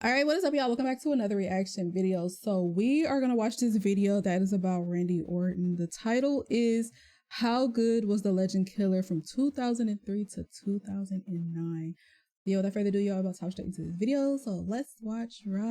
All right, what is up, y'all? Welcome back to another reaction video. So we are going to watch this video that is about Randy Orton. The title is How Good Was the Legend Killer from 2003 to 2009. Yo, without further ado, y'all, about to hop straight into this video. So let's watch right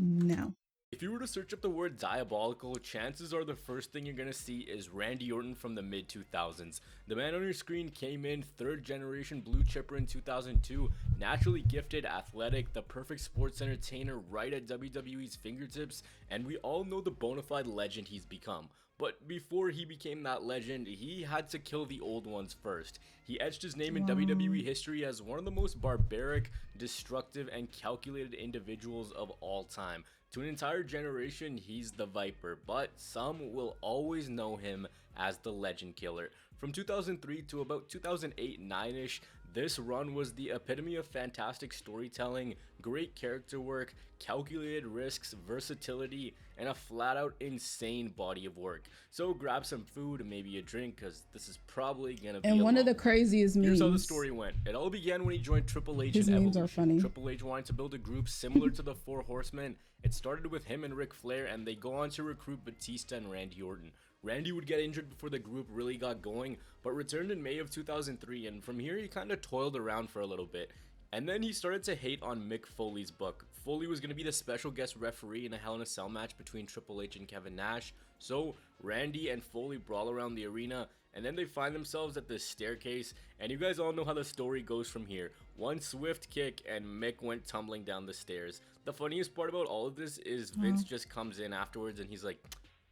now. If you were to search up the word diabolical, chances are the first thing you're going to see is Randy Orton from the mid-2000s. The man on your screen came in third generation blue chipper in 2002, naturally gifted, athletic, the perfect sports entertainer right at WWE's fingertips, and we all know the bona fide legend he's become. But before he became that legend, he had to kill the old ones first. He etched his name in WWE history as one of the most barbaric, destructive, and calculated individuals of all time. To an entire generation, he's the Viper, but some will always know him as the Legend Killer. From 2003 to about 2008-9ish, this run was the epitome of fantastic storytelling, great character work, calculated risks, versatility, and a flat-out insane body of work. So grab some food and maybe a drink, because this is probably gonna be and one of the craziest memes. Here's how the story went. It all began when he joined Triple H. His in memes Evolution. are funny. Triple H wanted to build a group similar to the Four Horsemen. It started with him and Ric Flair, and they go on to recruit Batista and Randy Orton. Randy would get injured before the group really got going, but returned in May of 2003, and from here he kind of toiled around for a little bit. And then he started to hate on Mick Foley's book. Foley was going to be the special guest referee in a Hell in a Cell match between Triple H and Kevin Nash. So Randy and Foley brawl around the arena, and then they find themselves at this staircase, and you guys all know how the story goes from here. One swift kick and Mick went tumbling down the stairs. The funniest part about all of this is Vince just comes in afterwards and he's like,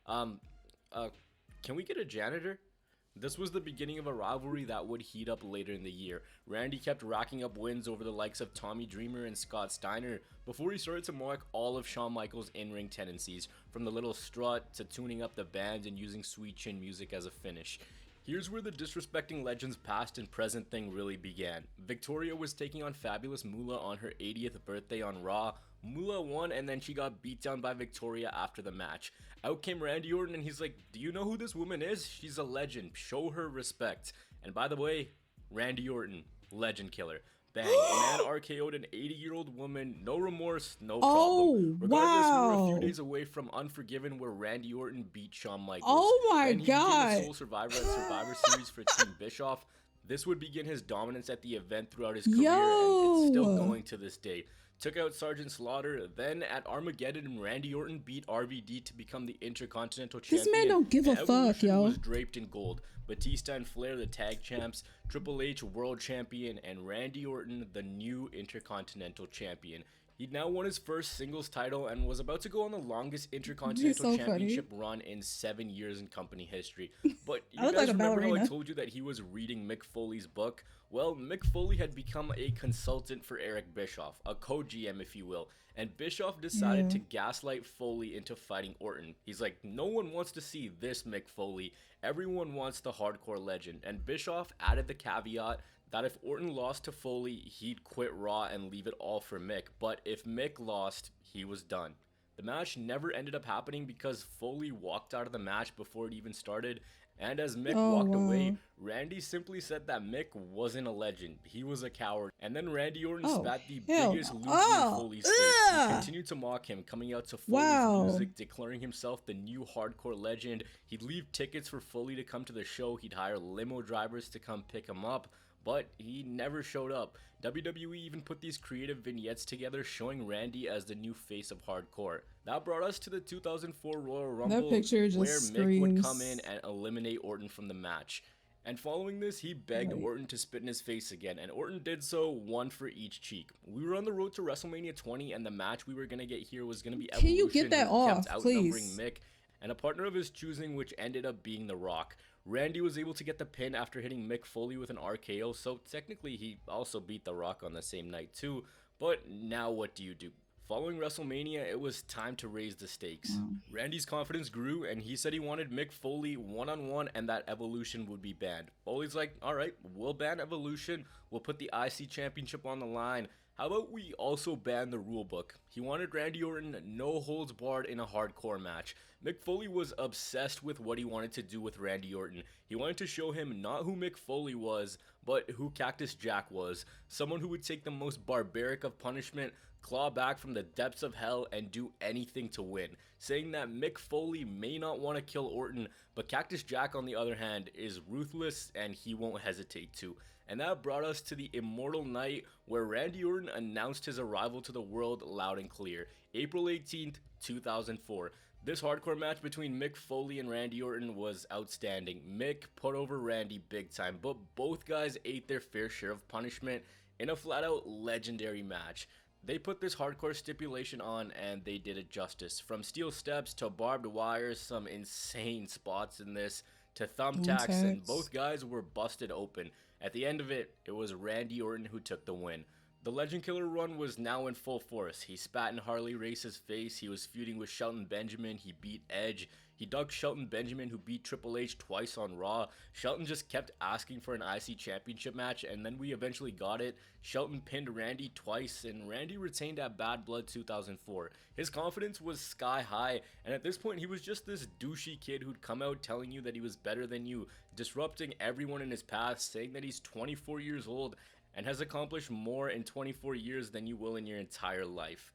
can we get a janitor? This was the beginning of a rivalry that would heat up later in the year. Randy kept racking up wins over the likes of Tommy Dreamer and Scott Steiner before he started to mock all of Shawn Michaels' in-ring tendencies, from the little strut to tuning up the band and using sweet chin music as a finish. Here's where the disrespecting Legends past and present thing really began. Victoria was taking on Fabulous Moolah on her 80th birthday on Raw. Moolah won, and then she got beat down by Victoria after the match. Out came Randy Orton and he's like, do you know who this woman is? She's a legend. Show her respect. And by the way, Randy Orton, Legend Killer. Bang, man RKO'd an 80-year-old woman, no remorse, no problem. Regardless, we were a few days away from Unforgiven, where Randy Orton beat Shawn Michaels. Oh my God. He became the sole survivor at Survivor Series for Team Bischoff. This would begin his dominance at the event throughout his career, and it's still going to this day. Took out Sergeant Slaughter. Then at Armageddon, Randy Orton beat RVD to become the Intercontinental Champion. This man don't give a fuck, yo. Was draped in gold. Batista and Flair, the tag champs. Triple H, world champion, and Randy Orton, the new Intercontinental Champion. He'd now won his first singles title and was about to go on the longest Intercontinental Championship run in 7 years in company history. But you guys remember how I told you that he was reading Mick Foley's book? Well, Mick Foley had become a consultant for Eric Bischoff, a co-GM if you will, and Bischoff decided to gaslight Foley into fighting Orton. He's like, no one wants to see this Mick Foley, everyone wants the hardcore legend, and Bischoff added the caveat that if Orton lost to Foley, he'd quit Raw and leave it all for Mick, but if Mick lost, he was done. The match never ended up happening because Foley walked out of the match before it even started, and as Mick walked away, Randy simply said that Mick wasn't a legend, he was a coward, and then Randy Orton spat the biggest loser in Foley's face. He continued to mock him, coming out to Foley's music, declaring himself the new hardcore legend. He'd leave tickets for Foley to come to the show, he'd hire limo drivers to come pick him up, but he never showed up. WWE even put these creative vignettes together showing Randy as the new face of hardcore. That brought us to the 2004 Royal Rumble, where Mick would come in and eliminate Orton from the match. And following this, he begged Orton to spit in his face again, and Orton did so, one for each cheek. We were on the road to WrestleMania 20, and the match we were going to get here was going to be Evolution. Can you get that off, please? Mick, and a partner of his choosing, which ended up being The Rock. Randy was able to get the pin after hitting Mick Foley with an RKO, so technically he also beat The Rock on the same night too. But now what do you do? Following WrestleMania, it was time to raise the stakes. Randy's confidence grew, and he said he wanted Mick Foley one-on-one and that Evolution would be banned. Foley's like, alright, we'll ban Evolution, we'll put the IC Championship on the line. How about we also ban the rulebook? He wanted Randy Orton no holds barred in a hardcore match. Mick Foley was obsessed with what he wanted to do with Randy Orton. He wanted to show him not who Mick Foley was, but who Cactus Jack was. Someone who would take the most barbaric of punishment, claw back from the depths of hell, and do anything to win. Saying that Mick Foley may not want to kill Orton, but Cactus Jack on the other hand is ruthless and he won't hesitate to. And that brought us to the immortal night where Randy Orton announced his arrival to the world loud and clear. April 18th, 2004. This hardcore match between Mick Foley and Randy Orton was outstanding. Mick put over Randy big time, but both guys ate their fair share of punishment in a flat out legendary match. They put this hardcore stipulation on and they did it justice. From steel steps to barbed wires, some insane spots in this, to thumbtacks, and both guys were busted open. At the end of it, it was Randy Orton who took the win. The Legend Killer run was now in full force. He spat in Harley Race's face, he was feuding with Shelton Benjamin, he beat Edge, he dug Shelton Benjamin who beat Triple H twice on Raw. Shelton just kept asking for an IC championship match and then we eventually got it. Shelton pinned Randy twice and Randy retained at Bad Blood 2004. His confidence was sky high and at this point he was just this douchey kid who'd come out telling you that he was better than you, disrupting everyone in his path, saying that he's 24 years old and has accomplished more in 24 years than you will in your entire life.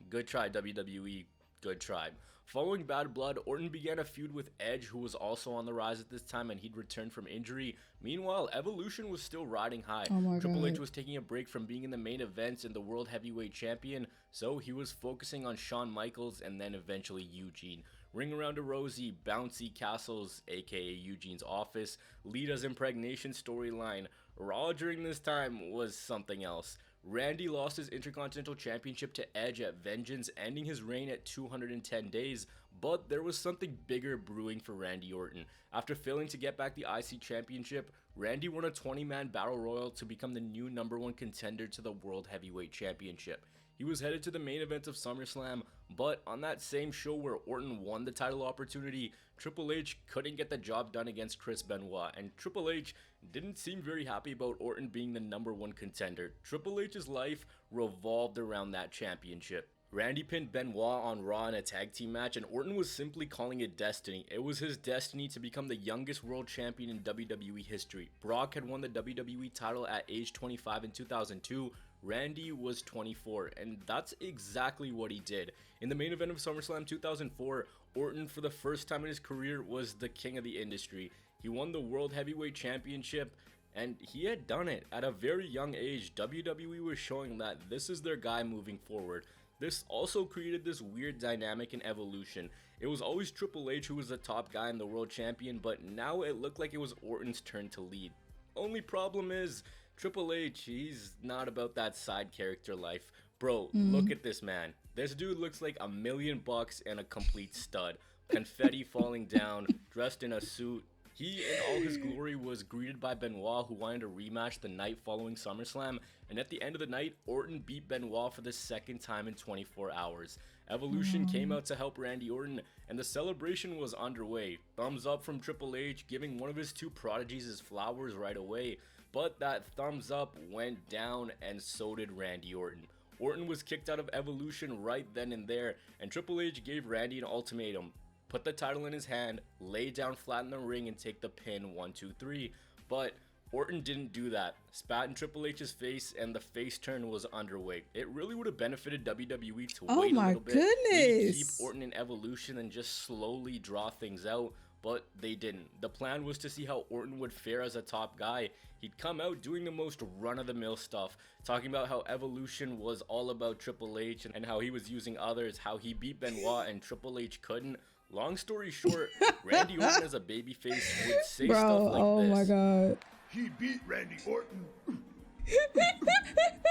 Good try, WWE. Good try. Following Bad Blood, Orton began a feud with Edge, who was also on the rise at this time and he'd returned from injury. Meanwhile, Evolution was still riding high. Triple H was taking a break from being in the main events and the World Heavyweight Champion, so he was focusing on Shawn Michaels and then eventually Eugene. Ring Around a Rosie, Bouncy Castles, aka Eugene's office, Lita's impregnation storyline. Raw during this time was something else. Randy lost his Intercontinental Championship to Edge at Vengeance, ending his reign at 210 days, but there was something bigger brewing for Randy Orton. After failing to get back the IC Championship, Randy won a 20-man Battle Royal to become the new #1 contender to the World Heavyweight Championship. He was headed to the main event of SummerSlam, but on that same show where Orton won the title opportunity, Triple H couldn't get the job done against Chris Benoit, and Triple H didn't seem very happy about Orton being the #1 contender. Triple H's life revolved around that championship. Randy pinned Benoit on Raw in a tag team match, and Orton was simply calling it destiny. It was his destiny to become the youngest world champion in WWE history. Brock had won the WWE title at age 25 in 2002. Randy was 24, and that's exactly what he did. In the main event of SummerSlam 2004, Orton, for the first time in his career, was the king of the industry. He won the World Heavyweight Championship, and he had done it. At a very young age, WWE was showing that this is their guy moving forward. This also created this weird dynamic in Evolution. It was always Triple H who was the top guy and the world champion, but now it looked like it was Orton's turn to lead. Only problem is, Triple H, he's not about that side character life. Bro, look at this man. This dude looks like $1 million and a complete stud. Confetti falling down, dressed in a suit. He, in all his glory, was greeted by Benoit, who wanted a rematch the night following SummerSlam, and at the end of the night, Orton beat Benoit for the second time in 24 hours. Evolution came out to help Randy Orton, and the celebration was underway. Thumbs up from Triple H, giving one of his two prodigies his flowers right away, but that thumbs up went down, and so did Randy Orton. Orton was kicked out of Evolution right then and there, and Triple H gave Randy an ultimatum. Put the title in his hand, lay down flat in the ring, and take the pin 1, 2, 3. But Orton didn't do that. Spat in Triple H's face, and the face turn was underway. It really would have benefited WWE to wait a little bit. Maybe keep Orton in Evolution and just slowly draw things out, but they didn't. The plan was to see how Orton would fare as a top guy. He'd come out doing the most run-of-the-mill stuff, talking about how Evolution was all about Triple H and how he was using others, how he beat Benoit and Triple H couldn't. Long story short, Randy Orton as a babyface would say stuff like this. Oh my god. He beat Randy Orton.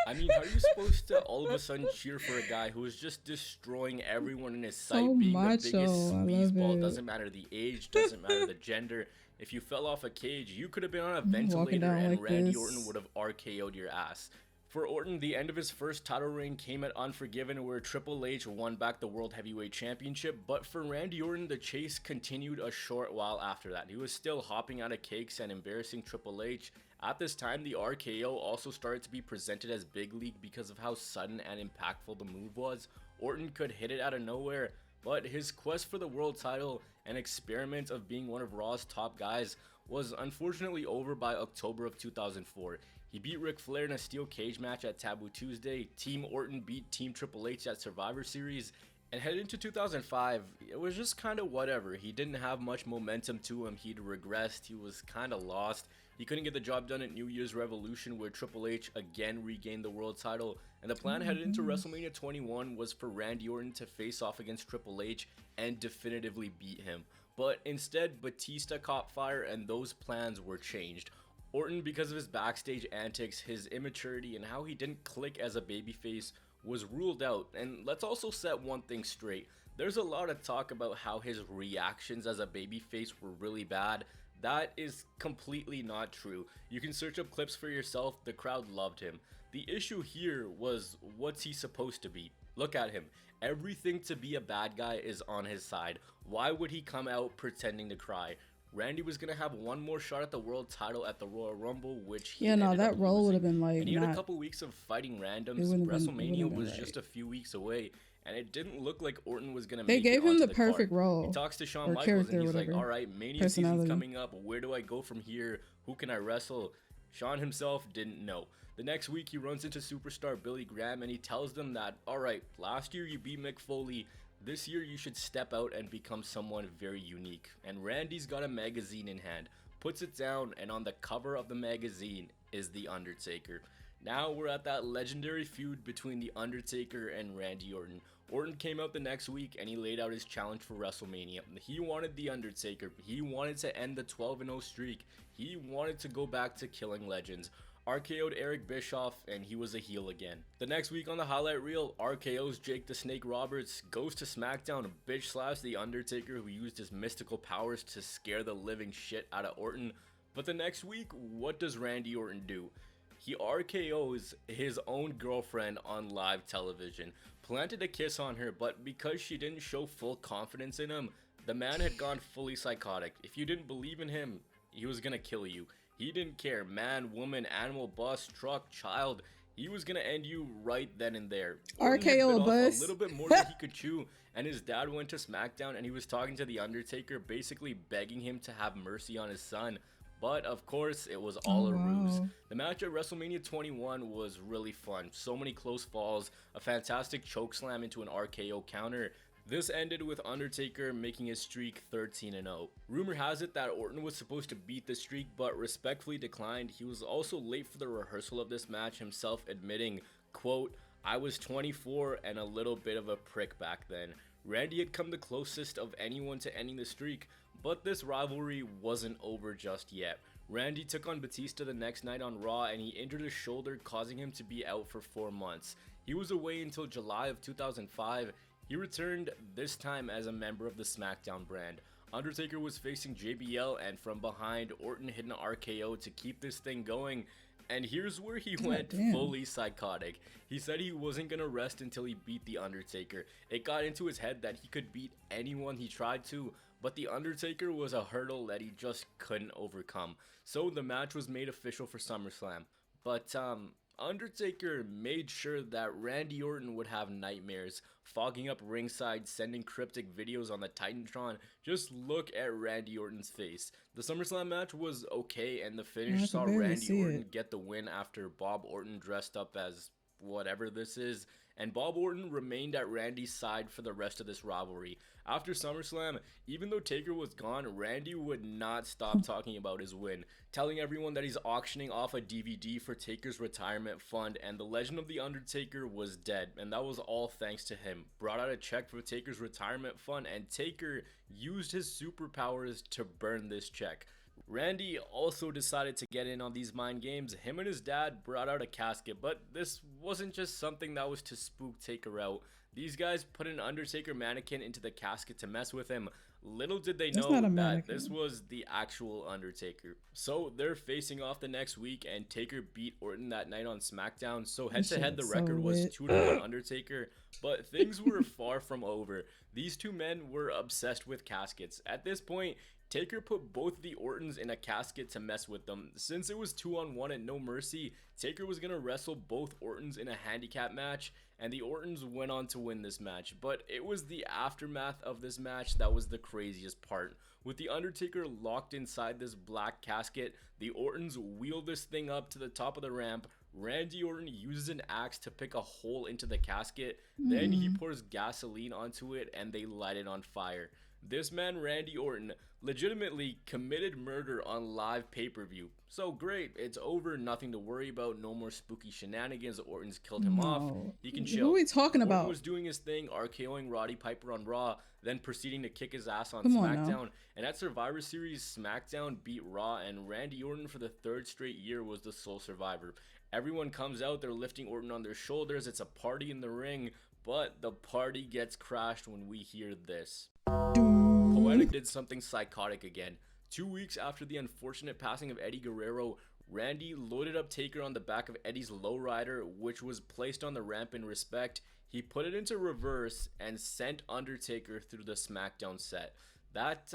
I mean, how are you supposed to all of a sudden cheer for a guy who is just destroying everyone in his sight, being the biggest sleazeball? Doesn't matter the age, doesn't matter the gender. If you fell off a cage, you could have been on a ventilator and Randy Orton would have RKO'd your ass. For Orton, the end of his first title reign came at Unforgiven, where Triple H won back the World Heavyweight Championship, but for Randy Orton, the chase continued a short while after that. He was still hopping out of cakes and embarrassing Triple H. At this time, the RKO also started to be presented as big league because of how sudden and impactful the move was. Orton could hit it out of nowhere, but his quest for the world title and experiment of being one of Raw's top guys was unfortunately over by October of 2004. He beat Ric Flair in a steel cage match at Taboo Tuesday, Team Orton beat Team Triple H at Survivor Series, and headed into 2005, it was just kind of whatever. He didn't have much momentum to him, he'd regressed, he was kind of lost. He couldn't get the job done at New Year's Revolution, where Triple H again regained the world title, and the plan headed into WrestleMania 21 was for Randy Orton to face off against Triple H and definitively beat him. But instead, Batista caught fire and those plans were changed. Orton, because of his backstage antics, his immaturity, and how he didn't click as a babyface, was ruled out. And let's also set one thing straight. There's a lot of talk about how his reactions as a babyface were really bad. That is completely not true. You can search up clips for yourself, the crowd loved him. The issue here was, what's he supposed to be? Look at him. Everything to be a bad guy is on his side. Why would he come out pretending to cry? Randy was gonna have one more shot at the world title at the Royal Rumble, which he that role would have been like. And he had a couple weeks of fighting randoms. WrestleMania was just a few weeks away, and it didn't look like Orton was gonna. They gave him the perfect role. He talks to Shawn Michaels and he's like, "All right, Mania season's coming up. Where do I go from here? Who can I wrestle?" Shawn himself didn't know. The next week, he runs into superstar Billy Graham and he tells them that, "All right, last year you beat Mick Foley. This year you should step out and become someone very unique." And Randy's got a magazine in hand, puts it down, and on the cover of the magazine is The Undertaker. Now we're at that legendary feud between The Undertaker and Randy Orton. Orton came out the next week and he laid out his challenge for WrestleMania. He wanted The Undertaker. He wanted to end the 12-0 streak. He wanted to go back to killing legends. RKO'd Eric Bischoff and he was a heel again. The next week on the highlight reel, RKO's Jake the Snake Roberts, goes to SmackDown, bitch slaps The Undertaker, who used his mystical powers to scare the living shit out of Orton. But the next week, what does Randy Orton do? He RKO's his own girlfriend on live television, planted a kiss on her, but because she didn't show full confidence in him, the man had gone fully psychotic. If you didn't believe in him, he was gonna kill you. He didn't care, man, woman, animal, bus, truck, child. He was gonna end you right then and there. RKO a bus. A little bit more than he could chew, and his dad went to SmackDown and he was talking to The Undertaker, basically begging him to have mercy on his son. But of course, it was all a ruse. The match at WrestleMania 21 was really fun. So many close falls, a fantastic chokeslam into an RKO counter. This ended with Undertaker making his streak 13-0. Rumor has it that Orton was supposed to beat the streak but respectfully declined. He was also late for the rehearsal of this match, himself admitting, quote, "I was 24 and a little bit of a prick back then." Randy had come the closest of anyone to ending the streak, but this rivalry wasn't over just yet. Randy took on Batista the next night on Raw and he injured his shoulder, causing him to be out for 4 months. He was away until July of 2005. He returned, this time as a member of the SmackDown brand. Undertaker was facing JBL, and from behind, Orton hit an RKO to keep this thing going. And here's where he went fully psychotic. He said he wasn't gonna rest until he beat The Undertaker. It got into his head that he could beat anyone he tried to, but The Undertaker was a hurdle that he just couldn't overcome. So the match was made official for SummerSlam. But Undertaker made sure that Randy Orton would have nightmares, fogging up ringside, sending cryptic videos on the Titantron. Just look at Randy Orton's face. The SummerSlam match was okay, and the finish saw Randy Orton get the win after Bob Orton dressed up as whatever this is, and Bob Orton remained at Randy's side for the rest of this rivalry. After SummerSlam, even though Taker was gone, Randy would not stop talking about his win, telling everyone that he's auctioning off a DVD for Taker's retirement fund, and the legend of The Undertaker was dead, and that was all thanks to him. Brought out a check for Taker's retirement fund, and Taker used his superpowers to burn this check. Randy also decided to get in on these mind games. Him and his dad brought out a casket, but this wasn't just something that was to spook Taker out. These guys put an Undertaker mannequin into the casket to mess with him. Little did they know that this was the actual Undertaker. So they're facing off the next week, and Taker beat Orton that night on SmackDown. So head to head, the record was 2-1 Undertaker. But things were far from over. These two men were obsessed with caskets. At this point, Taker put both the Ortons in a casket to mess with them. Since it was 2-on-1 at No Mercy, Taker was going to wrestle both Ortons in a handicap match, and the Ortons went on to win this match. But it was the aftermath of this match that was the craziest part. With the Undertaker locked inside this black casket, the Ortons wheel this thing up to the top of the ramp. Randy Orton uses an axe to pick a hole into the casket, then he pours gasoline onto it and they light it on fire. This man, Randy Orton, legitimately committed murder on live pay-per-view. So great, it's over, nothing to worry about, no more spooky shenanigans. Orton's killed him off, he can chill. Who are we talking about? Orton was doing his thing, RKOing Roddy Piper on Raw, then proceeding to kick his ass on SmackDown. And at Survivor Series, SmackDown beat Raw, and Randy Orton for the 3rd straight year was the sole survivor. Everyone comes out, they're lifting Orton on their shoulders, it's a party in the ring, but the party gets crashed when we hear this. Poetic did something psychotic again. 2 weeks after the unfortunate passing of Eddie Guerrero, Randy loaded up Taker on the back of Eddie's lowrider, which was placed on the ramp in respect. He put it into reverse and sent Undertaker through the SmackDown set. That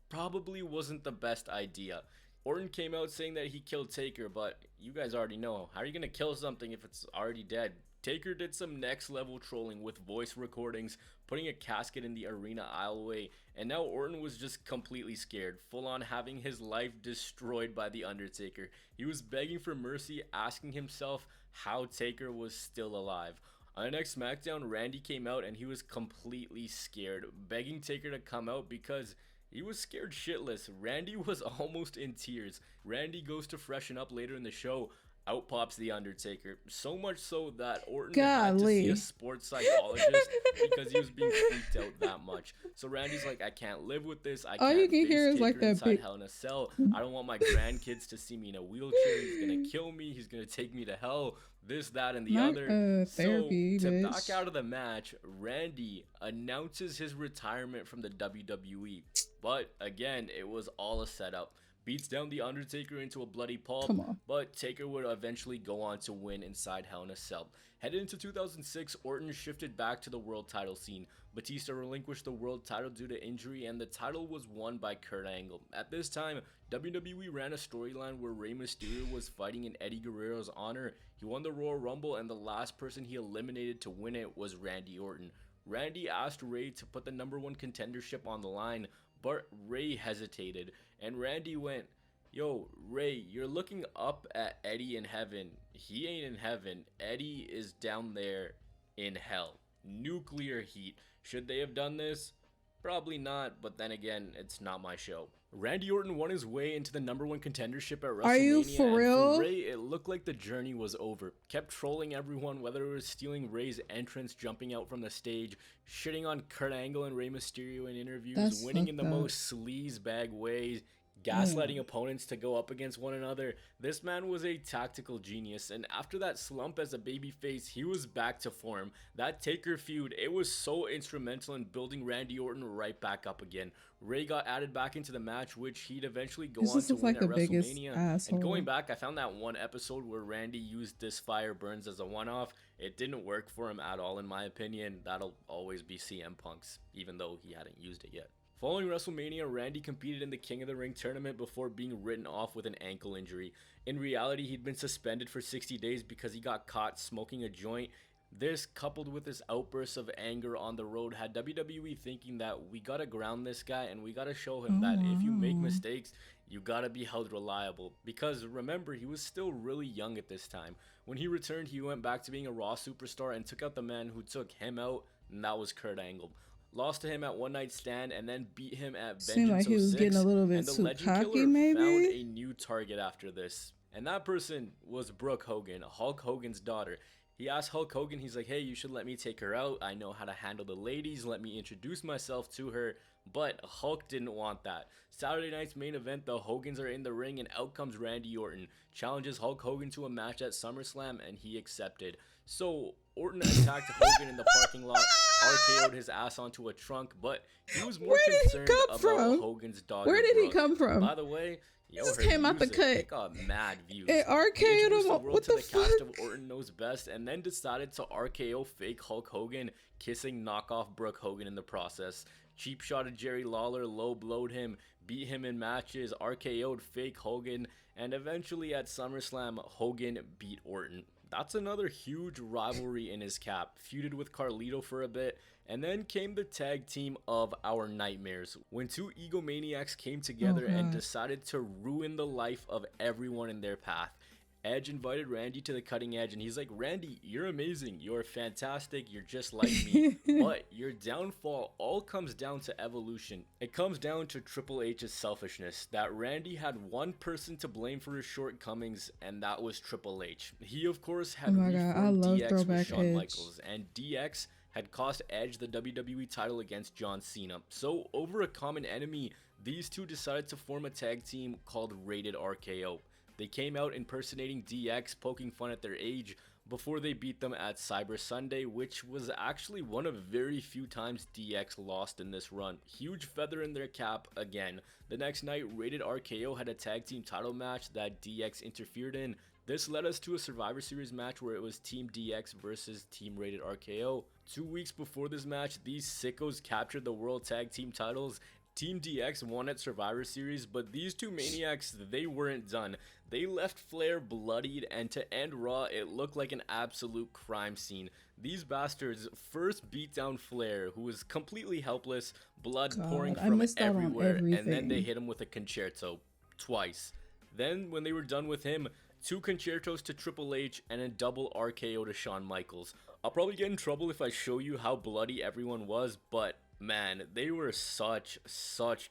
probably wasn't the best idea. Orton came out saying that he killed Taker, but you guys already know. How are you going to kill something if it's already dead? Taker did some next level trolling with voice recordings, putting a casket in the arena aisleway, and now Orton was just completely scared, full on having his life destroyed by the Undertaker. He was begging for mercy, asking himself how Taker was still alive. On the next SmackDown, Randy came out and he was completely scared, begging Taker to come out because he was scared shitless. Randy was almost in tears. Randy goes to freshen up later in the show. Out pops the Undertaker. So much so that Orton had to see a sports psychologist because he was being freaked out that much. So Randy's like, I can't live with this. I can't face Taker like inside Hell in a Cell. I don't want my grandkids to see me in a wheelchair. He's gonna kill me. He's gonna take me to hell. This, that, and the other. Therapy, so to back out of the match, Randy announces his retirement from the WWE. But again, it was all a setup. Beats down the Undertaker into a bloody pulp, but Taker would eventually go on to win inside Hell in a Cell. Headed into 2006, Orton shifted back to the world title scene. Batista relinquished the world title due to injury, and the title was won by Kurt Angle. At this time, WWE ran a storyline where Rey Mysterio was fighting in Eddie Guerrero's honor. He won the Royal Rumble, and the last person he eliminated to win it was Randy Orton. Randy asked Rey to put the #1 contendership on the line, but Rey hesitated, and Randy went, yo, Rey, you're looking up at Eddie in heaven. He ain't in heaven. Eddie is down there in hell. Nuclear heat. Should they have done this? Probably not, but then again, it's not my show. Randy Orton won his way into the #1 contendership at WrestleMania. Are you for real? For Rey, it looked like the journey was over. Kept trolling everyone, whether it was stealing Rey's entrance, jumping out from the stage, shitting on Kurt Angle and Rey Mysterio in interviews, winning in the most sleaze bag ways, gaslighting opponents to go up against one another. This man was a tactical genius, and after that slump as a babyface, he was back to form. That Taker feud, it was so instrumental in building Randy Orton right back up again. Rey got added back into the match, which he'd eventually go on to win at WrestleMania. And going back, I found that one episode where Randy used This Fire Burns as a one-off. It didn't work for him at all, in my opinion. That'll always be CM Punk's, even though he hadn't used it yet. Following WrestleMania, Randy competed in the King of the Ring tournament before being written off with an ankle injury. In reality, he'd been suspended for 60 days because he got caught smoking a joint. This, coupled with his outbursts of anger on the road, had WWE thinking that we gotta ground this guy and we gotta show him that if you make mistakes, you gotta be held reliable. Because remember, he was still really young at this time. When he returned, he went back to being a Raw superstar and took out the man who took him out, and that was Kurt Angle. Lost to him at One Night Stand and then beat him at Vengeance like he was 06, getting a little bit and the too Legend cocky, Killer maybe? found a new target after this. And that person was Brooke Hogan, Hulk Hogan's daughter. He asked Hulk Hogan, he's like, hey, you should let me take her out. I know how to handle the ladies. Let me introduce myself to her. But Hulk didn't want that. Saturday night's main event, the Hogans are in the ring and out comes Randy Orton. Challenges Hulk Hogan to a match at SummerSlam and he accepted. So Orton attacked Hogan in the parking lot, RKO'd his ass onto a trunk, but he was more concerned about Hogan's daughter. Where did he come from? By the way, he just came out the cut. It got mad views. It RKO'd him. What the fuck? Cast of Orton Knows Best, and then decided to RKO fake Hulk Hogan, kissing knockoff Brooke Hogan in the process. cheap shotted Jerry Lawler, low blowed him, beat him in matches, RKO'd fake Hogan, and eventually at SummerSlam, Hogan beat Orton. That's another huge rivalry in his cap. Feuded with Carlito for a bit, and then came the tag team of our nightmares, when two egomaniacs came together and decided to ruin the life of everyone in their path. Edge invited Randy to the cutting edge, and he's like, Randy, you're amazing, you're fantastic, you're just like me, but your downfall all comes down to evolution. It comes down to Triple H's selfishness, that Randy had one person to blame for his shortcomings, and that was Triple H. He, of course, had reformed DX with Shawn Michaels, and DX had cost Edge the WWE title against John Cena. So, over a common enemy, these two decided to form a tag team called Rated RKO. They came out impersonating DX, poking fun at their age, before they beat them at Cyber Sunday, which was actually one of very few times DX lost in this run. Huge feather in their cap again. The next night, Rated RKO had a tag team title match that DX interfered in. This led us to a Survivor Series match where it was Team DX versus Team Rated RKO. 2 weeks before this match, these sickos captured the World Tag Team titles. Team DX won at Survivor Series, but these two maniacs, they weren't done. They left Flair bloodied, and to end Raw, it looked like an absolute crime scene. These bastards first beat down Flair, who was completely helpless, blood pouring from everywhere, and then they hit him with a concerto twice. Then, when they were done with him, 2 concertos to Triple H and a double RKO to Shawn Michaels. I'll probably get in trouble if I show you how bloody everyone was, but man, they were such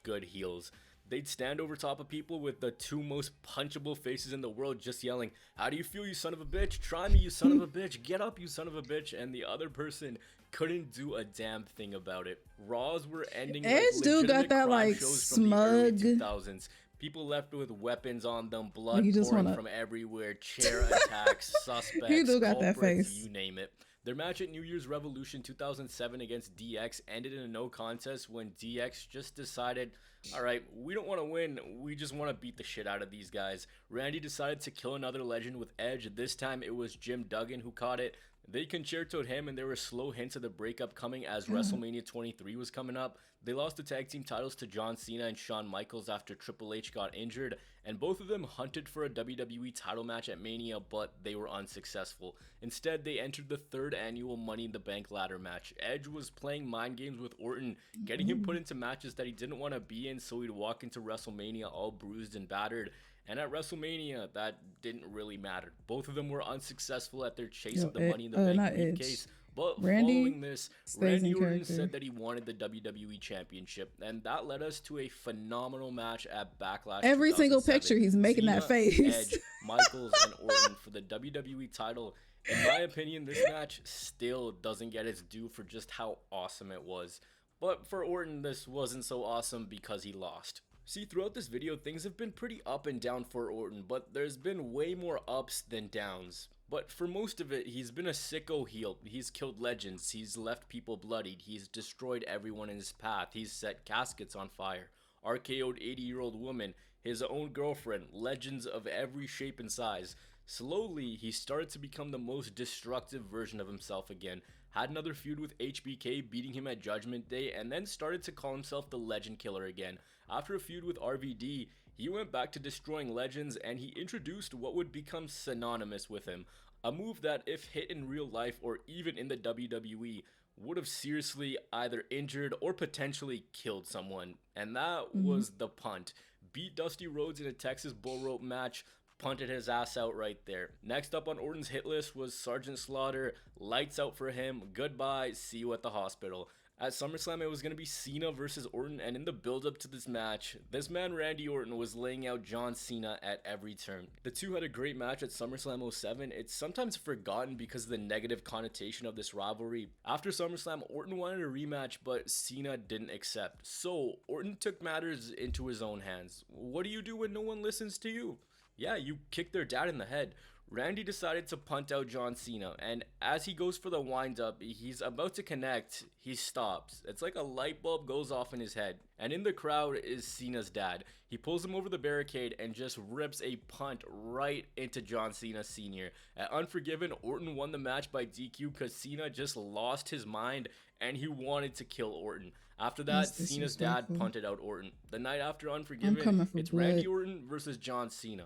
good heels. They'd stand over top of people with the 2 most punchable faces in the world just yelling, "How do you feel, you son of a bitch? Try me, you son of a bitch. Get up, you son of a bitch." And the other person couldn't do a damn thing about it. Raws were ending Edge like dude got that crime like shows from the early smug 2000s. People left with weapons on them, blood just pouring from everywhere, chair attacks, suspects, he do got culprits, that face. you name it. Their match at New Year's Revolution 2007 against DX ended in a no contest when DX just decided, alright, we don't want to win, we just want to beat the shit out of these guys. Randy decided to kill another legend with Edge. This time it was Jim Duggan who caught it. They concertoed him, and there were slow hints of the breakup coming as WrestleMania 23 was coming up. They lost the tag team titles to John Cena and Shawn Michaels after Triple H got injured, and both of them hunted for a WWE title match at Mania, but they were unsuccessful. Instead, they entered the 3rd annual Money in the Bank ladder match. Edge was playing mind games with Orton, getting him put into matches that he didn't want to be in, so he'd walk into WrestleMania all bruised and battered. And at WrestleMania, that didn't really matter. Both of them were unsuccessful at their chase of the Money in the Bank briefcase. But following this, Randy Orton said that he wanted the WWE Championship, and that led us to a phenomenal match at Backlash. Every single picture, he's making Cena, that face. Edge, Michaels, and Orton for the WWE title. In my opinion, this match still doesn't get its due for just how awesome it was. But for Orton, this wasn't so awesome because he lost. See, throughout this video, things have been pretty up and down for Orton, but there's been way more ups than downs. But for most of it, he's been a sicko heel. He's killed legends, he's left people bloodied, he's destroyed everyone in his path, he's set caskets on fire, RKO'd 80-year-old woman, his own girlfriend, legends of every shape and size. Slowly, he started to become the most destructive version of himself again, had another feud with HBK beating him at Judgment Day, and then started to call himself the Legend Killer again. After a feud with RVD, he went back to destroying legends, and he introduced what would become synonymous with him, a move that, if hit in real life or even in the WWE, would have seriously either injured or potentially killed someone, and that was the punt. Beat Dusty Rhodes in a Texas bull rope match, punted his ass out right there. Next up on Orton's hit list was Sergeant Slaughter. Lights out for him, goodbye, see you at the hospital. At SummerSlam, it was going to be Cena versus Orton, and in the build-up to this match, this man Randy Orton was laying out John Cena at every turn. The two had a great match at SummerSlam 07. It's sometimes forgotten because of the negative connotation of this rivalry. After SummerSlam, Orton wanted a rematch, but Cena didn't accept. So, Orton took matters into his own hands. What do you do when no one listens to you? Yeah, you kick their dad in the head. Randy decided to punt out John Cena, and as he goes for the wind-up, he's about to connect, he stops. It's like a light bulb goes off in his head, and in the crowd is Cena's dad. He pulls him over the barricade and just rips a punt right into John Cena Sr. At Unforgiven, Orton won the match by DQ because Cena just lost his mind and he wanted to kill Orton. After that, Cena's dad punted out Orton. The night after Unforgiven, it's blood. Randy Orton versus John Cena.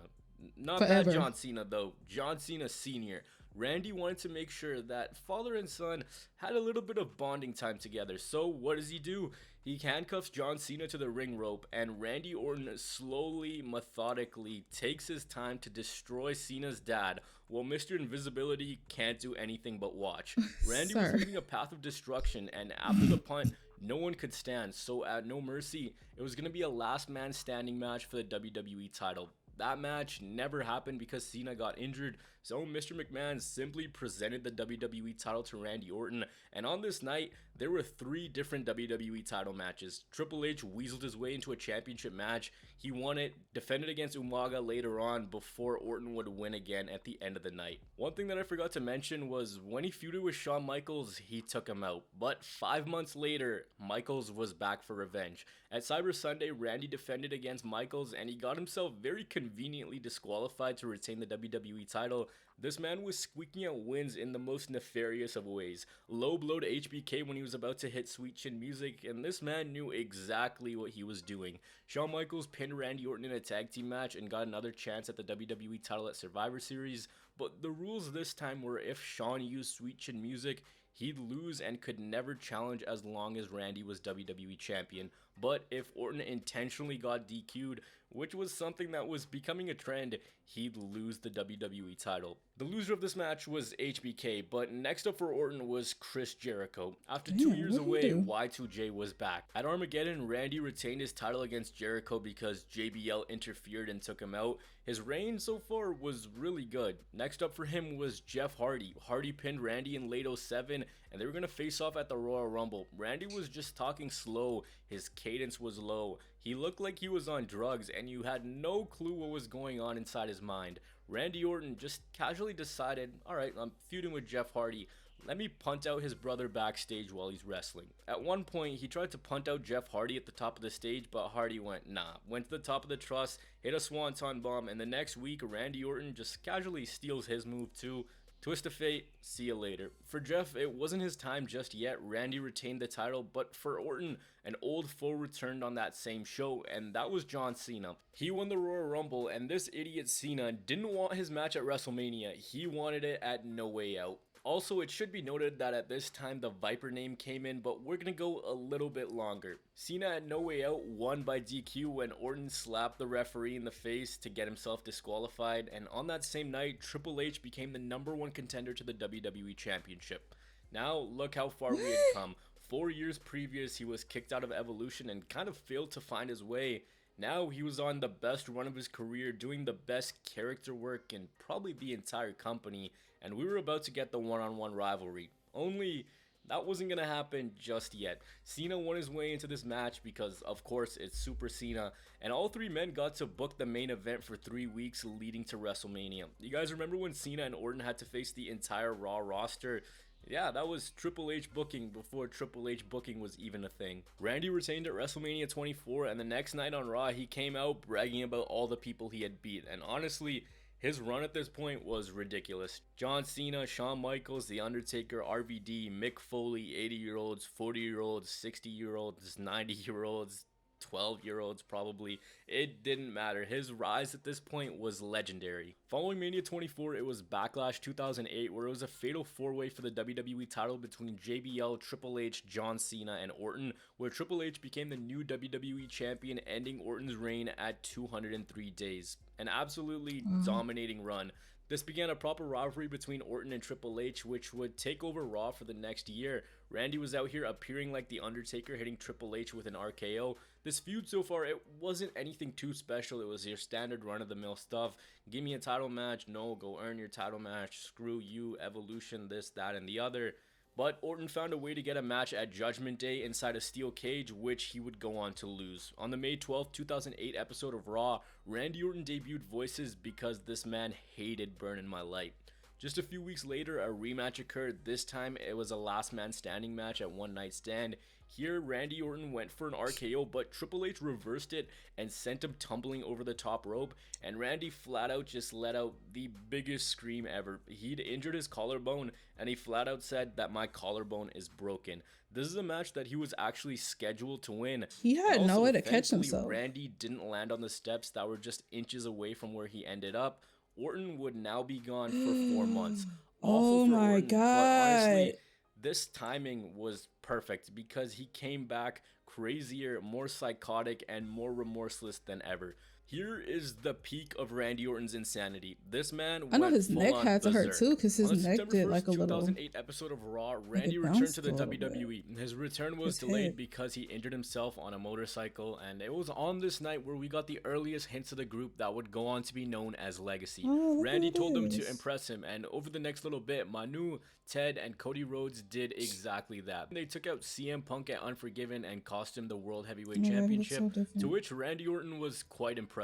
Not that John Cena though, John Cena Sr. Randy wanted to make sure that father and son had a little bit of bonding time together. So what does he do? He handcuffs John Cena to the ring rope, and Randy Orton slowly, methodically takes his time to destroy Cena's dad, while Mr. Invisibility can't do anything but watch. Randy was leading a path of destruction, and after the punt, no one could stand. So at No Mercy, it was going to be a last man standing match for the WWE title. That match never happened because Cena got injured, so Mr. McMahon simply presented the WWE title to Randy Orton, and on this night, there were 3 different WWE title matches. Triple H weaseled his way into a championship match, he won it, defended against Umaga later on before Orton would win again at the end of the night. One thing that I forgot to mention was when he feuded with Shawn Michaels, he took him out, but 5 months later, Michaels was back for revenge. At Cyber Sunday, Randy defended against Michaels, and he got himself very conveniently disqualified to retain the WWE title. This man was squeaking out wins in the most nefarious of ways. Low blow to HBK when he was about to hit Sweet Chin Music, and this man knew exactly what he was doing. Shawn Michaels pinned Randy Orton in a tag team match and got another chance at the WWE title at Survivor Series, but the rules this time were if Shawn used Sweet Chin Music, he'd lose and could never challenge as long as Randy was WWE champion. But if Orton intentionally got DQ'd, which was something that was becoming a trend, he'd lose the WWE title. The loser of this match was HBK, but next up for Orton was Chris Jericho. After 2 years away, Y2J was back. At Armageddon, Randy retained his title against Jericho because JBL interfered and took him out. His reign so far was really good. Next up for him was Jeff Hardy. Hardy pinned Randy in late 07, and they were going to face off at the Royal Rumble. Randy was just talking slow, his cadence was low. He looked like he was on drugs, and you had no clue what was going on inside his mind. Randy Orton just casually decided, alright, I'm feuding with Jeff Hardy. Let me punt out his brother backstage while he's wrestling. At one point, he tried to punt out Jeff Hardy at the top of the stage, but Hardy went to the top of the truss, hit a swanton bomb, and the next week, Randy Orton just casually steals his move too. Twist of fate, see you later. For Jeff, it wasn't his time just yet. Randy retained the title, but for Orton, an old foe returned on that same show, and that was John Cena. He won the Royal Rumble, and this idiot Cena didn't want his match at WrestleMania. He wanted it at No Way Out. Also, it should be noted that at this time the Viper name came in, but we're gonna go a little bit longer. Cena at No Way Out won by DQ when Orton slapped the referee in the face to get himself disqualified, and on that same night, Triple H became the #1 contender to the WWE Championship. Now, look how far we had come. 4 years previous, he was kicked out of Evolution and kind of failed to find his way. Now he was on the best run of his career, doing the best character work in probably the entire company, and we were about to get the one-on-one rivalry. Only that wasn't going to happen just yet. Cena won his way into this match because, of course, it's Super Cena, and all 3 men got to book the main event for 3 weeks leading to WrestleMania. You guys remember when Cena and Orton had to face the entire Raw roster? Yeah, that was Triple H booking before Triple H booking was even a thing. Randy retained at WrestleMania 24, and the next night on Raw, he came out bragging about all the people he had beat, and honestly, his run at this point was ridiculous. John Cena, Shawn Michaels, The Undertaker, RVD, Mick Foley, 80-year-olds, 40-year-olds, 60-year-olds, 90-year-olds, 12-year-olds probably. It didn't matter. His rise at this point was legendary. Following Mania 24, it was Backlash 2008, where it was a fatal 4-way for the WWE title between JBL, Triple H, John Cena, and Orton, where Triple H became the new WWE champion, ending Orton's reign at 203 days. An absolutely dominating run. This began a proper rivalry between Orton and Triple H, which would take over Raw for the next year. Randy was out here appearing like The Undertaker, hitting Triple H with an RKO. This feud so far, it wasn't anything too special. It was your standard run-of-the-mill stuff. Give me a title match. No, go earn your title match. Screw you, Evolution, this, that, and the other. But Orton found a way to get a match at Judgment Day inside a steel cage, which he would go on to lose. On the May 12, 2008 episode of Raw, Randy Orton debuted Voices because this man hated burning my light. Just a few weeks later, a rematch occurred. This time, it was a last man standing match at One Night Stand. Here, Randy Orton went for an RKO, but Triple H reversed it and sent him tumbling over the top rope, and Randy flat out just let out the biggest scream ever. He'd injured his collarbone, and he flat out said that my collarbone is broken. This is a match that he was actually scheduled to win. He had no way to catch himself. Randy didn't land on the steps that were just inches away from where he ended up. Orton would now be gone for 4 months. Oh my Orton, God. but honestly, this timing was perfect because he came back crazier, more psychotic, and more remorseless than ever. Here is the peak of Randy Orton's insanity. This man I know his neck had to hurt too, because his neck did like a little. 2008 episode of Raw, Randy returned to the WWE. His return was delayed because he injured himself on a motorcycle, and it was on this night where we got the earliest hints of the group that would go on to be known as Legacy. Randy told them to impress him, and over the next little bit, Manu, Ted, and Cody Rhodes did exactly that. They took out CM Punk at Unforgiven and cost him the World Heavyweight Championship, to which Randy Orton was quite impressed.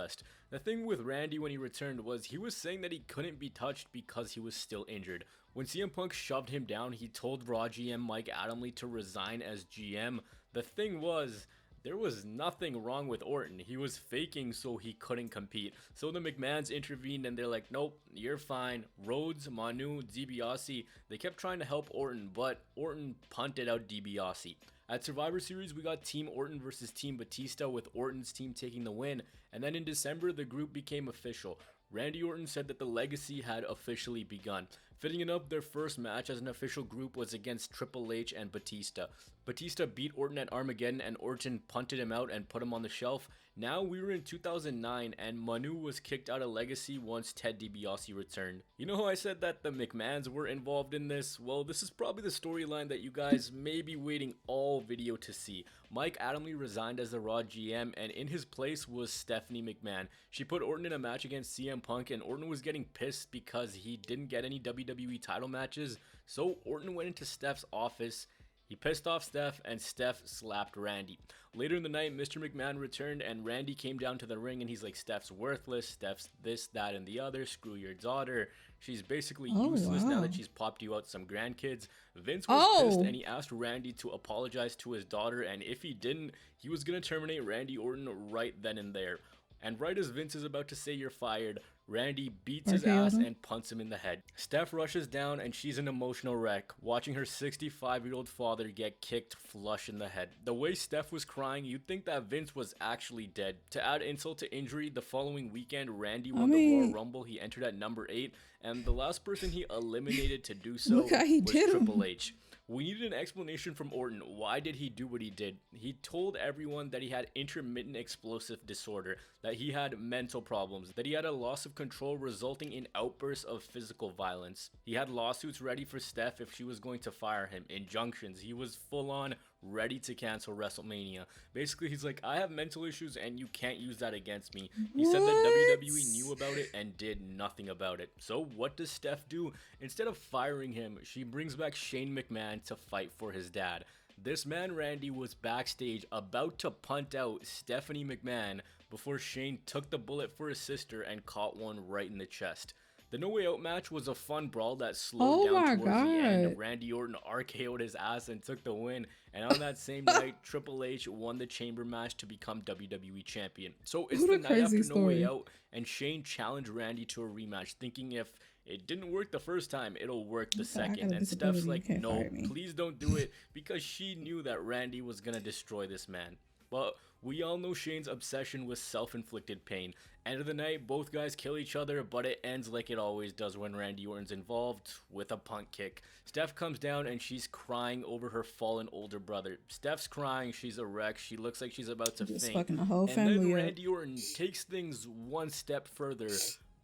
The thing with Randy when he returned was he was saying that he couldn't be touched because he was still injured. When CM Punk shoved him down, he told Raw GM Mike Adamle to resign as GM. The thing was, there was nothing wrong with Orton. He was faking so he couldn't compete. So the McMahons intervened and they're like, nope, you're fine. Rhodes, Manu, DiBiase, they kept trying to help Orton, but Orton punted out DiBiase. At Survivor Series, we got Team Orton versus Team Batista, with Orton's team taking the win. And then in December, the group became official. Randy Orton said that the legacy had officially begun. Fitting enough, their first match as an official group was against Triple H and Batista. Batista beat Orton at Armageddon, and Orton punted him out and put him on the shelf. Now we were in 2009, and Manu was kicked out of Legacy once Ted DiBiase returned. You know how I said that the McMahons were involved in this? Well, this is probably the storyline that you guys may be waiting all video to see. Mike Adamle resigned as the Raw GM, and in his place was Stephanie McMahon. She put Orton in a match against CM Punk, and Orton was getting pissed because he didn't get any WWE title matches. So Orton went into Steph's office. He pissed off Steph, and Steph slapped Randy. Later in the night, Mr. McMahon returned, and Randy came down to the ring, and he's like, Steph's worthless, Steph's this, that, and the other, screw your daughter. She's basically useless now that she's popped you out some grandkids. Vince was pissed, and he asked Randy to apologize to his daughter, and if he didn't, he was going to terminate Randy Orton right then and there. And right as Vince is about to say you're fired, Randy beats his ass and punts him in the head. Steph rushes down and she's an emotional wreck, watching her 65-year-old father get kicked flush in the head. The way Steph was crying, you'd think that Vince was actually dead. To add insult to injury, the following weekend, Randy won the Royal Rumble. He entered at number 8, and the last person he eliminated to do so was Triple H. We needed an explanation from Orton. Why did he do what he did? He told everyone that he had intermittent explosive disorder, that he had mental problems, that he had a loss of control resulting in outbursts of physical violence. He had lawsuits ready for Steph if she was going to fire him, injunctions. He was full on ready to cancel WrestleMania. Basically, he's like, I have mental issues and you can't use that against me. He said that WWE knew about it and did nothing about it. So what does Steph do? Instead of firing him, she brings back Shane McMahon to fight for his dad. This man Randy was backstage about to punt out Stephanie McMahon before Shane took the bullet for his sister and caught one right in the chest. The No Way Out match was a fun brawl that slowed down towards the end. Randy Orton RKO'd his ass and took the win. And on that same night, Triple H won the chamber match to become WWE champion. So it's the night after No Way Out, and Shane challenged Randy to a rematch, thinking if it didn't work the first time, it'll work the second. And Steph's like, no, please don't do it, because she knew that Randy was going to destroy this man. But we all know Shane's obsession with self-inflicted pain. End of the night, both guys kill each other, but it ends like it always does when Randy Orton's involved, with a punt kick. Steph comes down and she's crying over her fallen older brother. Steph's crying, she's a wreck, she looks like she's about to faint. And then Randy Orton takes things one step further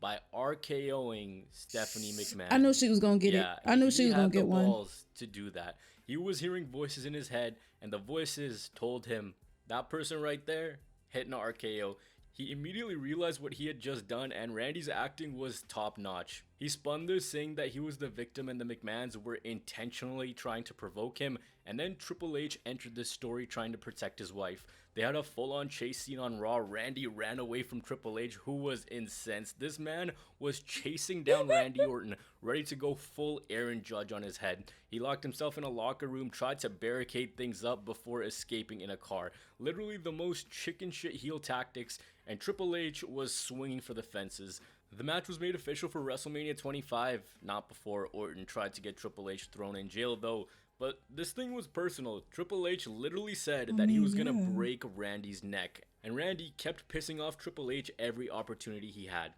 by RKOing Stephanie McMahon. I knew she was gonna get it. I knew she was gonna get one. Balls to do that. He was hearing voices in his head, and the voices told him, that person right there, hitting an RKO. He immediately realized what he had just done, and Randy's acting was top notch. He spun this saying that he was the victim and the McMahons were intentionally trying to provoke him, and then Triple H entered this story trying to protect his wife. They had a full-on chase scene on Raw. Randy ran away from Triple H, who was incensed. This man was chasing down Randy Orton, ready to go full Aaron Judge on his head. He locked himself in a locker room, tried to barricade things up before escaping in a car. Literally the most chicken shit heel tactics, and Triple H was swinging for the fences. The match was made official for WrestleMania 25, not before Orton tried to get Triple H thrown in jail though. But this thing was personal. Triple H literally said that he was gonna break Randy's neck, and Randy kept pissing off Triple H every opportunity he had.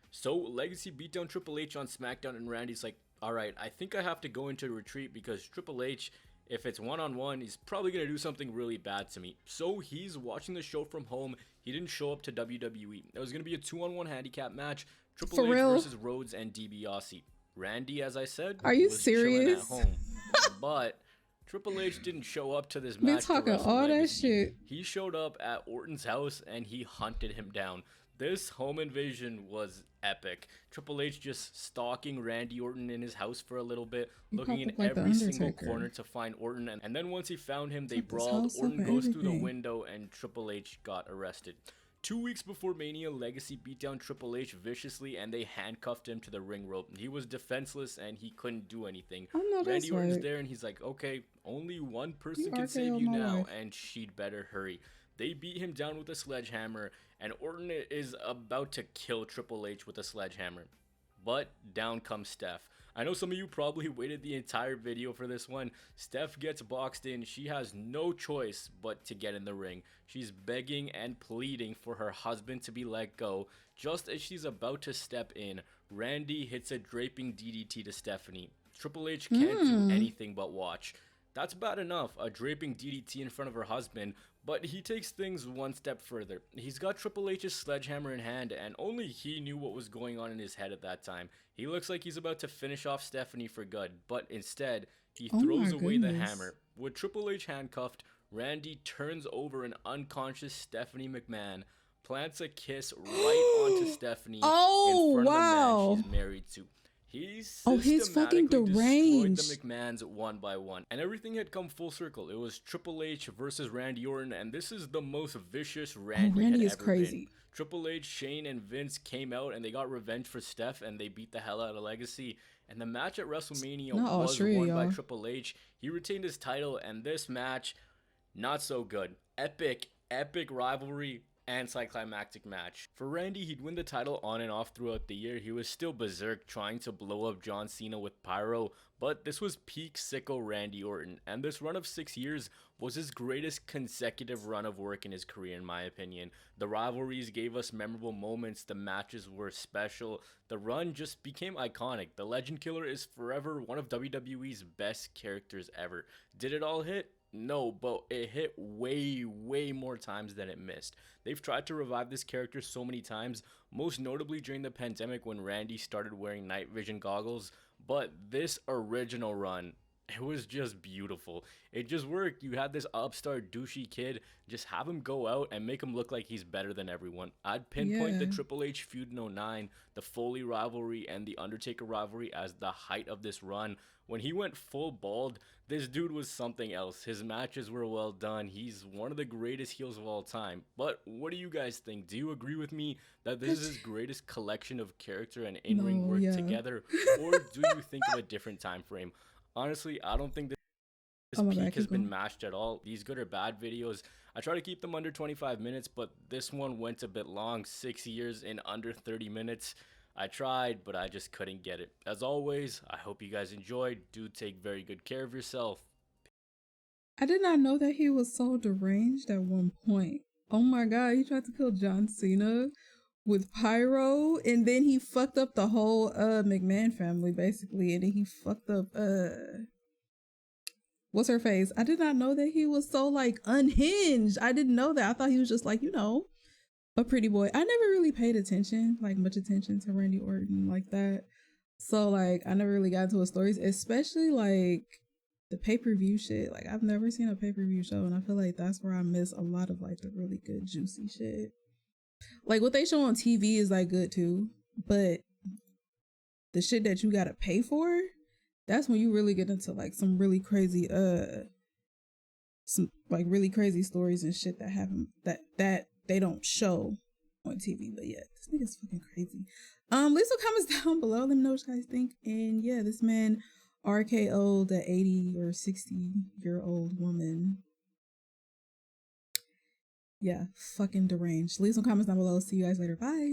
So Legacy beat down Triple H on SmackDown, and Randy's like, alright, I think I have to go into retreat because Triple H, if it's one-on-one, he's probably gonna do something really bad to me. So he's watching the show from home. He didn't show up to WWE. It was gonna be a 2-on-1 handicap match. Triple H versus Rhodes and DiBiase. Randy, as I said, was chilling at home. But Triple H didn't show up to this match. Talking all that shit. He showed up at Orton's house and he hunted him down. This home invasion was epic. Triple H just stalking Randy Orton in his house for a little bit, looking in every single corner to find Orton. And then once he found him, they brawled. Orton goes through the window and Triple H got arrested. 2 weeks before Mania, Legacy beat down Triple H viciously and they handcuffed him to the ring rope. He was defenseless and he couldn't do anything. Randy Orton's there and he's like, okay, only one person can save you now, and she'd better hurry. They beat him down with a sledgehammer, and Orton is about to kill Triple H with a sledgehammer. But down comes Steph. I know some of you probably waited the entire video for this one. Steph gets boxed in. She has no choice but to get in the ring. She's begging and pleading for her husband to be let go. Just as she's about to step in, Randy hits a draping DDT to Stephanie. Triple H can't do anything but watch. That's bad enough, a draping DDT in front of her husband, but he takes things one step further. He's got Triple H's sledgehammer in hand, and only he knew what was going on in his head at that time. He looks like he's about to finish off Stephanie for good, but instead, he throws away the hammer. With Triple H handcuffed, Randy turns over an unconscious Stephanie McMahon, plants a kiss right onto Stephanie in front of the man she's married to. He's fucking deranged. Destroyed the McMahons one by one, and everything had come full circle. It was Triple H versus Randy Orton, and this is the most vicious Randy had ever been. Triple H, Shane, and Vince came out and they got revenge for Steph, and they beat the hell out of Legacy. And the match at WrestleMania was won by Triple H. He retained his title, and this match, not so good. Epic rivalry. Anticlimactic match. For Randy, he'd win the title on and off throughout the year. He was still berserk trying to blow up John Cena with pyro, but this was peak sicko Randy Orton, and this run of 6 years was his greatest consecutive run of work in his career, in my opinion. The rivalries gave us memorable moments, the matches were special, the run just became iconic. The Legend Killer is forever one of WWE's best characters ever. Did it all hit? No, but it hit way more times than it missed. They've tried to revive this character so many times, most notably during the pandemic when Randy started wearing night vision goggles, but this original run, it was just beautiful. It just worked. You had this upstart douchey kid, just have him go out and make him look like he's better than everyone. I'd pinpoint the Triple H feud in 09, the Foley rivalry, and the Undertaker rivalry as the height of this run. When he went full bald, this dude was something else. His matches were well done. He's one of the greatest heels of all time. But what do you guys think? Do you agree with me that this is his greatest collection of character and in-ring work together? Or do you think of a different time frame? Honestly, I don't think this peak has been matched at all. These good or bad videos, I try to keep them under 25 minutes, but this one went a bit long, 6 years in under 30 minutes. I tried, but I just couldn't get it. As always, I hope you guys enjoyed. Do take very good care of yourself. I did not know that he was so deranged at one point. Oh my god, he tried to kill John Cena with pyro, and then he fucked up the whole McMahon family, basically, and then he fucked up what's her face? I did not know that he was so like unhinged. I didn't know that. I thought he was just like, you know, a pretty boy. I never really paid much attention to Randy Orton like that. So like I never really got into his stories, especially like the pay-per-view shit. Like I've never seen a pay-per-view show, and I feel like that's where I miss a lot of like the really good juicy shit. Like what they show on TV is like good too, but the shit that you gotta pay for, that's when you really get into like some really crazy some like really crazy stories and shit that happen that they don't show on TV. But yeah, this nigga's fucking crazy. Leave some comments down below. Let me know what you guys think. And yeah, this man RKO'd the 80 or 60-year-old woman. Yeah, fucking deranged. Leave some comments down below. See you guys later. Bye.